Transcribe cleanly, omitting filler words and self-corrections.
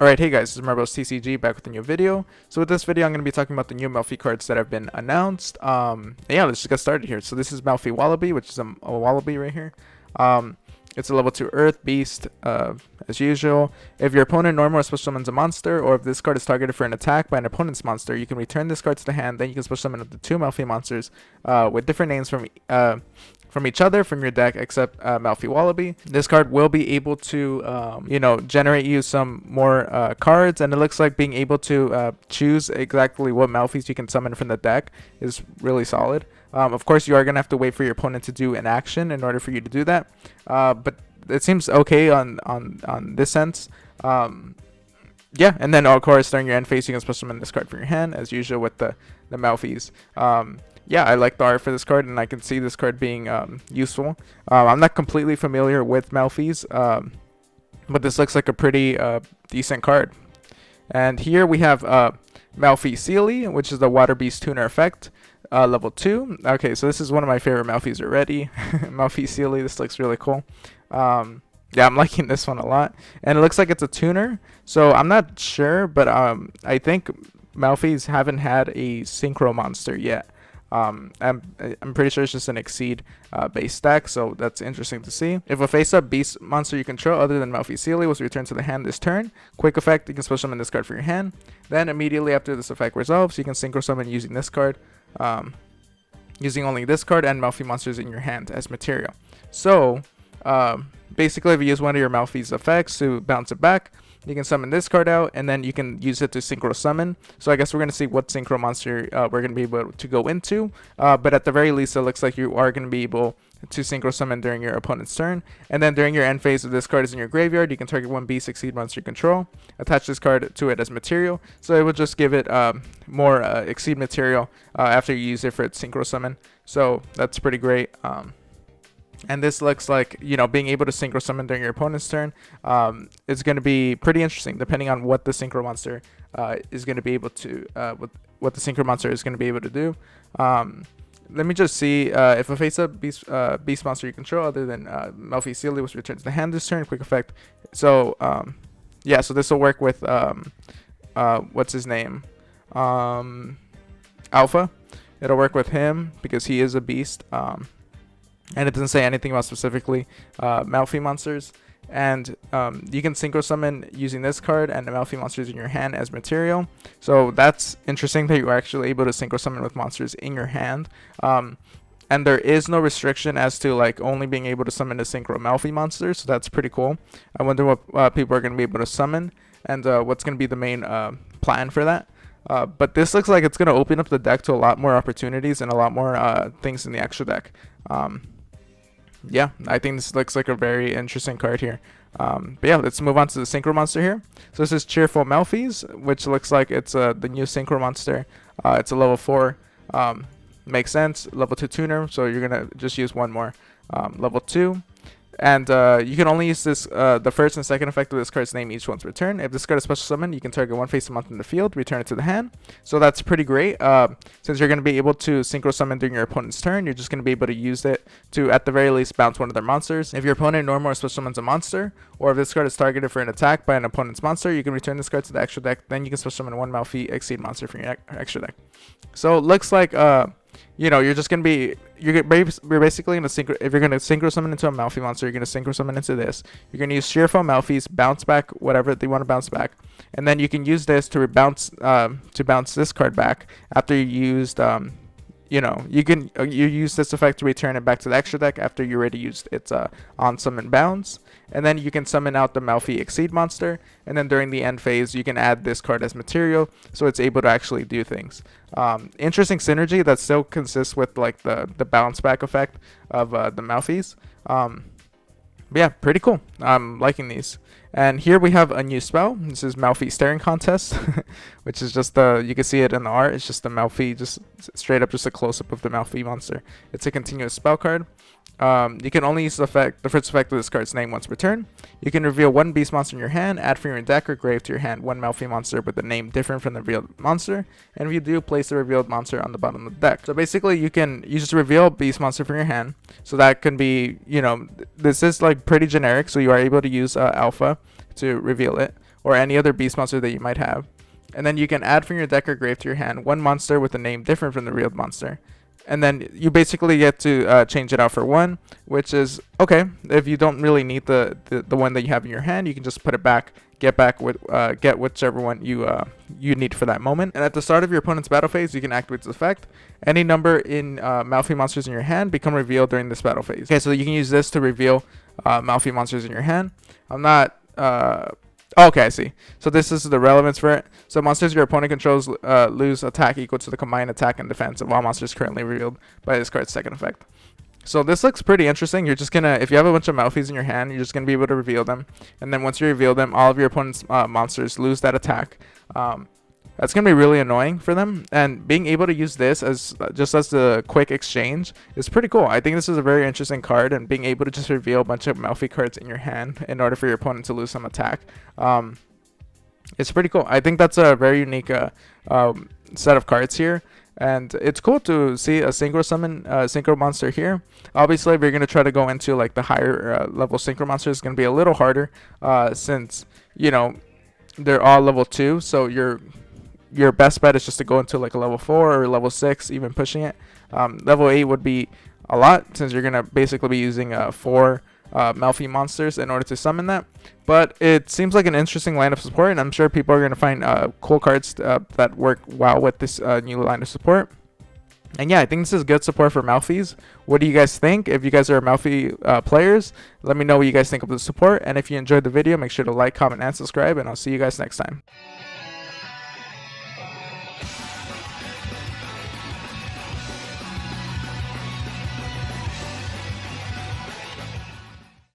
Alright, hey guys, this is Marvel's TCG back with a new video. So with this video, I'm going to be talking about the new Melffy cards that have been announced. Yeah, let's just get started here. So this is Melffy Wallaby, which is a Wallaby right here. It's a level 2 Earth Beast, as usual. If your opponent normal or special summons a monster, or if this card is targeted for an attack by an opponent's monster, you can return this card to the hand. Then you can special summon up to 2 Melffy monsters with different names from each other from your deck, except Melffy Wallaby. This card will be able to, generate you some more cards, and it looks like being able to choose exactly what Melffys you can summon from the deck is really solid. Of course, you are going to have to wait for your opponent to do an action in order for you to do that, but it seems okay on this sense. Yeah, and then of course during your end phase, you can special summon this card from your hand, as usual with the Melffys. Yeah, I like the art for this card, and I can see this card being useful. I'm not completely familiar with Melffys, but this looks like a pretty decent card. And here we have Melffy Sealy, which is the Water Beast Tuner effect, level 2. Okay, so this is one of my favorite Melffys already. Melffy Sealy, this looks really cool. Yeah, I'm liking this one a lot. And it looks like it's a tuner, so I'm not sure, but I think Melffys haven't had a synchro monster yet. I'm pretty sure it's just an exceed base deck, so that's interesting to see. If a face-up beast monster you control other than Melffy Sealy was returned to the hand this turn, quick effect, you can special summon this card for your hand. Then immediately after this effect resolves, you can synchro summon using this card, using only this card and Melffy monsters in your hand as material. So basically, if you use one of your Melffy's effects to bounce it back, you can summon this card out, and then you can use it to synchro summon. So I guess we're going to see what synchro monster we're going to be able to go into. But at the very least, it looks like you are going to be able to synchro summon during your opponent's turn. And then during your end phase, if this card is in your graveyard, you can target one beast exceed monster you control. Attach this card to it as material. So it will just give it more exceed material after you use it for its synchro summon. So that's pretty great. And this looks like, being able to synchro summon during your opponent's turn is going to be pretty interesting, depending on what the synchro monster is going to be able to, what the synchro monster is going to be able to do. Let me just see if a face-up beast monster you control other than Melffy Sealy was returned to the hand this turn, quick effect. So yeah, so this will work with what's his name, Alpha. It'll work with him because he is a beast. And it doesn't say anything about specifically Melffy monsters. And you can synchro summon using this card and the Melffy monsters in your hand as material. So that's interesting that you're actually able to synchro summon with monsters in your hand. And there is no restriction as to like only being able to summon the synchro Melffy monsters. So that's pretty cool. I wonder what people are going to be able to summon and what's going to be the main plan for that. But this looks like it's going to open up the deck to a lot more opportunities and a lot more things in the extra deck. Yeah, I think this looks like a very interesting card here. But yeah, let's move on to the synchro monster here. So this is Cheerful Melffys, which looks like it's the new synchro monster. It's a level 4. Makes sense. Level 2 tuner, so you're going to just use one more. Level 2. And you can only use this the first and second effect of this card's name each once per turn. If this card is special summoned, you can target one face-up monster in the field, return it to the hand. So that's pretty great. Since you're going to be able to synchro summon during your opponent's turn, you're just going to be able to use it to, at the very least, bounce one of their monsters. If your opponent normal or special summons a monster, or if this card is targeted for an attack by an opponent's monster, you can return this card to the extra deck. Then you can special summon one Melffy exceed monster from your extra deck. So it looks like you're just gonna be you're basically gonna synchro. If you're gonna synchro summon into a Melffy monster, you're gonna synchro summon into this. You're gonna use Cheerful Melffys, bounce back whatever they want to bounce back, and then you can use this to bounce this card back after you used you use this effect to return it back to the extra deck after you already used its on summon bounce. And then you can summon out the Melffy exceed monster, and then during the end phase you can add this card as material, so it's able to actually do things. Interesting synergy that still consists with like the bounce back effect of the Melffys. But yeah, pretty cool. I'm liking these. And here we have a new spell. This is Melffy Staring Contest, which is just you can see it in the art. It's just the Melffy, just straight up just a close-up of the Melffy monster. It's a continuous spell card. You can only use the first effect of this card's name once per turn. You can reveal one beast monster in your hand, add from your deck or grave to your hand one Melffy monster with a name different from the revealed monster, and if you do, place the revealed monster on the bottom of the deck. So basically you just reveal a beast monster from your hand. So that can be, this is like pretty generic, so you are able to use Alpha to reveal it, or any other beast monster that you might have. And then you can add from your deck or grave to your hand one monster with a name different from the real monster. And then you basically get to change it out for one, which is okay. If you don't really need the one that you have in your hand, you can just put it back, get whichever one you need for that moment. And at the start of your opponent's battle phase, you can activate this effect. Any number in Melffy monsters in your hand become revealed during this battle phase. Okay, so you can use this to reveal Melffy monsters in your hand. I'm not. Okay, I see. So this is the relevance for it. So monsters your opponent controls lose attack equal to the combined attack and defense of all monsters currently revealed by this card's second effect. So this looks pretty interesting. You're just gonna, if you have a bunch of Melffys in your hand, you're just gonna be able to reveal them. And then once you reveal them, all of your opponent's monsters lose that attack. That's gonna be really annoying for them. And being able to use this as just as a quick exchange is pretty cool. I think this is a very interesting card, and being able to just reveal a bunch of Melffy cards in your hand in order for your opponent to lose some attack, it's pretty cool. I think that's a very unique set of cards here. And it's cool to see a synchro summon synchro monster here. Obviously, if you're going to try to go into like the higher level synchro monster, it's going to be a little harder since, you know, they're all level 2. So your best bet is just to go into like a level 4 or level 6, even pushing it. Level 8 would be a lot, since you're going to basically be using 4 Melffy monsters in order to summon that. But it seems like an interesting line of support, and I'm sure people are going to find cool cards that work well with this new line of support. And yeah, I think this is good support for Melffys. What do you guys think? If you guys are Melffy players, let me know what you guys think of the support. And if you enjoyed the video, make sure to like, comment, and subscribe, and I'll see you guys next time.